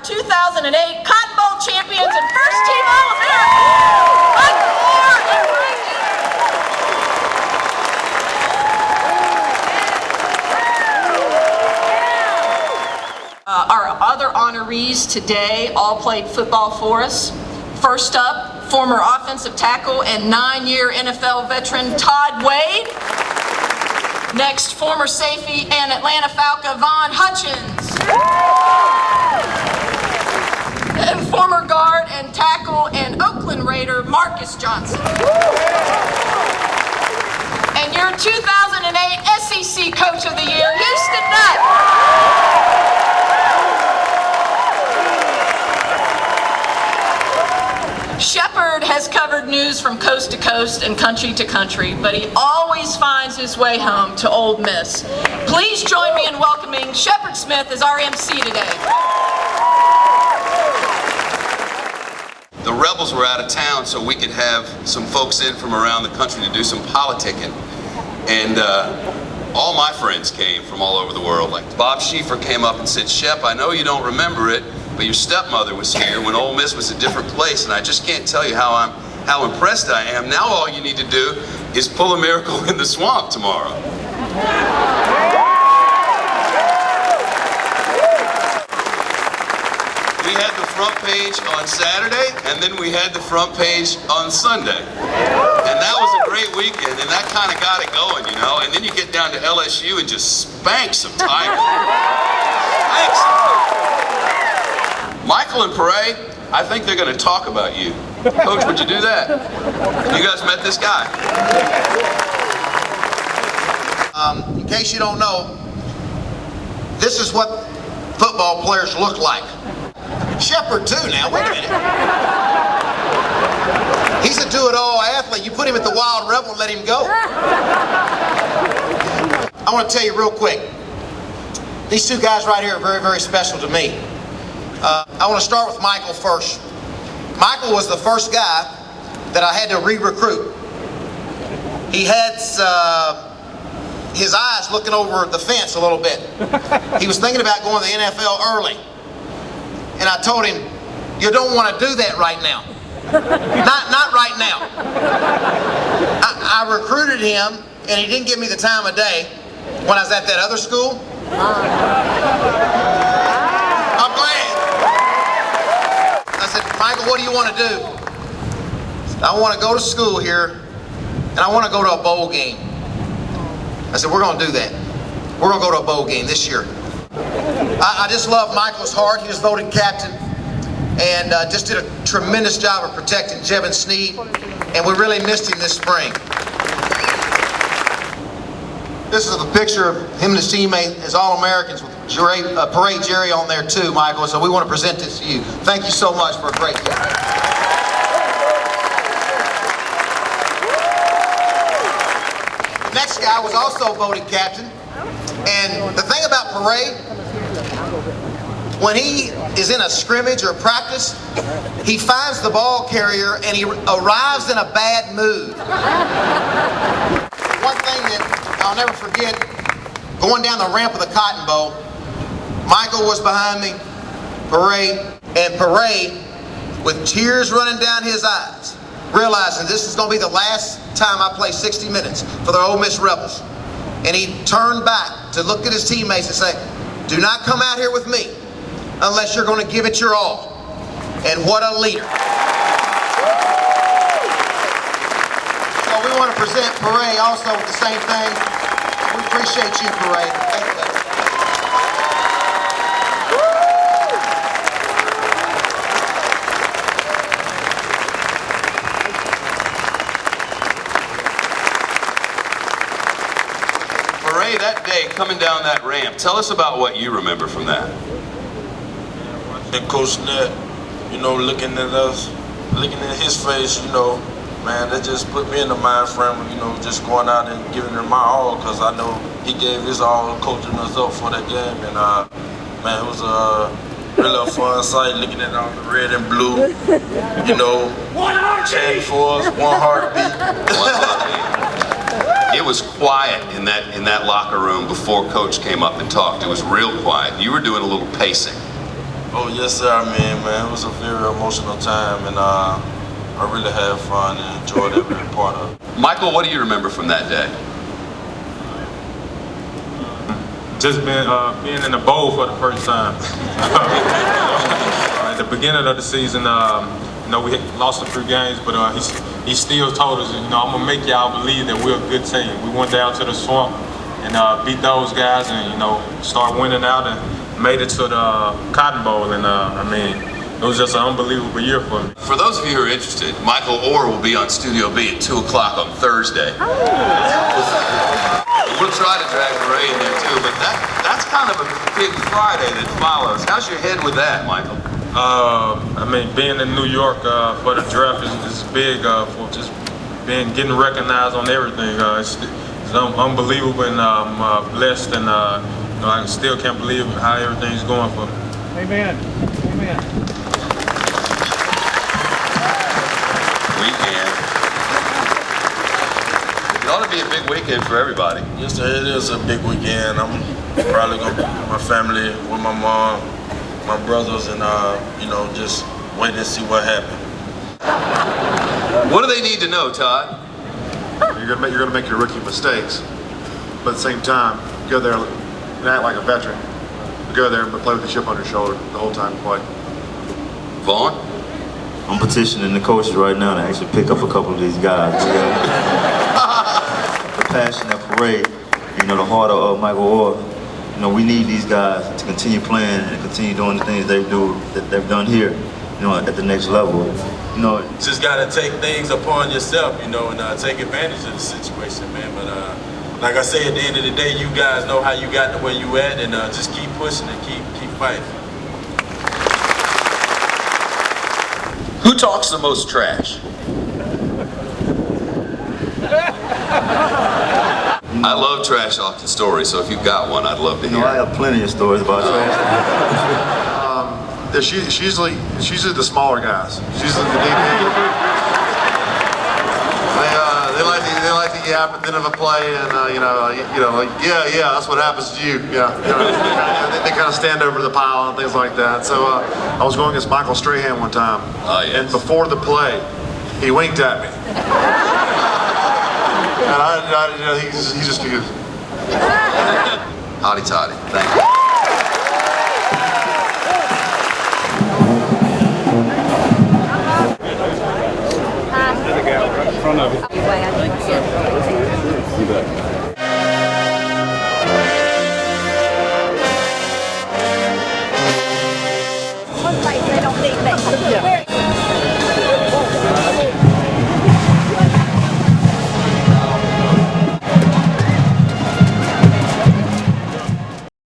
2008 Cotton Bowl champions and first-team All-Americans, Michael Oher and Peria Jerry. Our other honorees today all played football for us. First up, former offensive tackle and 9-year NFL veteran Todd Wade. Next, former safety and Atlanta Falcon Von Hutchins. And former guard and tackle and Oakland Raider Marcus Johnson. And your 2008 SEC Coach of the Year, Houston Nutt. Shepard has covered news from coast to coast and country to country, but he always finds his way home to Ole Miss. Please join me in welcoming Shepard Smith as our MC today. The Rebels were out of town, so we could have some folks in from around the country to do some politicking. And all my friends came from all over the world. Like Bob Schieffer came up and said, "Shep, I know you don't remember it, but your stepmother was here when Ole Miss was a different place, and I just can't tell you how impressed I am. Now all you need to do is pull a miracle in the swamp tomorrow." We had the front page on Saturday, and then we had the front page on Sunday. And that was a great weekend, and that kind of got it going, you know. And then you get down to LSU and just spank some Tigers. Spank some Tigers. Michael and Peria, I think they're going to talk about you. Coach, would you do that? You guys met this guy. In case you don't know, this is what football players look like. Shepard too now, wait a minute. He's a do-it-all athlete. You put him at the Wild Rebel and let him go. I want to tell you real quick, these two guys right here are very, very special to me. I want to start with Michael first. Michael was the first guy that I had to re-recruit. He had his eyes looking over the fence a little bit. He was thinking about going to the NFL early. And I told him, you don't want to do that right now. Not right now. I recruited him, and he didn't give me the time of day when I was at that other school. I'm glad. I said, Michael, what do you want to do? I want to go to school here, and I want to go to a bowl game. I said, we're going to do that. We're going to go to a bowl game this year. I just love Michael's heart. He was voted captain and just did a tremendous job of protecting Jevin Sneed, and we really missed him this spring. This is the picture of him and his teammate as All-Americans with Peria Jerry on there too, Michael, so we want to present this to you. Thank you so much for a great year. The next guy was also voted captain, and the thing about Peria, when he is in a scrimmage or practice, he finds the ball carrier and he arrives in a bad mood. One thing that I'll never forget, going down the ramp of the Cotton Bowl, Michael was behind me, Peria, with tears running down his eyes, realizing this is going to be the last time I play 60 minutes for the Ole Miss Rebels. And he turned back to look at his teammates and say, do not come out here with me unless you're going to give it your all. And what a leader. So we want to present Peria also with the same thing. We appreciate you, Peria. Thank you. Peria, that day coming down that ramp, tell us about what you remember from that. And Coach Nett, you know, looking at us, looking at his face, you know, man, that just put me in the mind frame of, you know, just going out and giving it my all, because I know he gave his all coaching us up for that game. And, man, it was a really fun sight looking at all the red and blue, you know, chanting for us, one heartbeat. It was quiet in that locker room before Coach came up and talked. It was real quiet. You were doing a little pacing. Oh, yes, sir. I mean, man, it was a very emotional time, and I really had fun and enjoyed every part of it. Michael, what do you remember from that day? Just being in the bowl for the first time. At the beginning of the season, we had lost a few games, but he still told us, I'm gonna make y'all believe that we're a good team. We went down to the swamp and beat those guys, and start winning out and made it to the Cotton Bowl, and it was just an unbelievable year for me. For those of you who are interested, Michael Oher will be on Studio B at 2 o'clock on Thursday. We'll try to drag Ray in there too, but that's kind of a big Friday that follows. How's your head with that, Michael? Being in New York for the draft is big for just getting recognized on everything. It's unbelievable, and I'm blessed, and I still can't believe how everything's going for me. Amen. Amen. Weekend. It ought to be a big weekend for everybody. Yes, sir, it is a big weekend. I'm probably going to be with my family, with my mom, my brothers, and, just waiting to see what happens. What do they need to know, Todd? You're gonna make your rookie mistakes, but at the same time, go there and act like a veteran. Go there and play with the chip on your shoulder the whole time you play. Vaughn? I'm petitioning the coaches right now to actually pick up a couple of these guys. The passion, that parade, the heart of Michael Oher. We need these guys to continue playing and continue doing the things they've done here, at the next level. Just got to take things upon yourself, and take advantage of the situation, man. But like I say, at the end of the day, you guys know how you got to where you at, and just keep pushing and keep fighting. Who talks the most trash? I love trash talking stories, so if you've got one, I'd love to hear. I have plenty of stories about trash. She's usually the smaller guys. She's the DP. They like to yap at the end of a play, and yeah, that's what happens to you. Yeah, they kind of stand over the pile and things like that. So I was going against Michael Strahan one time, and before the play, he winked at me, and he just goes, Hotty toddy, thank you. In front of you. You bet.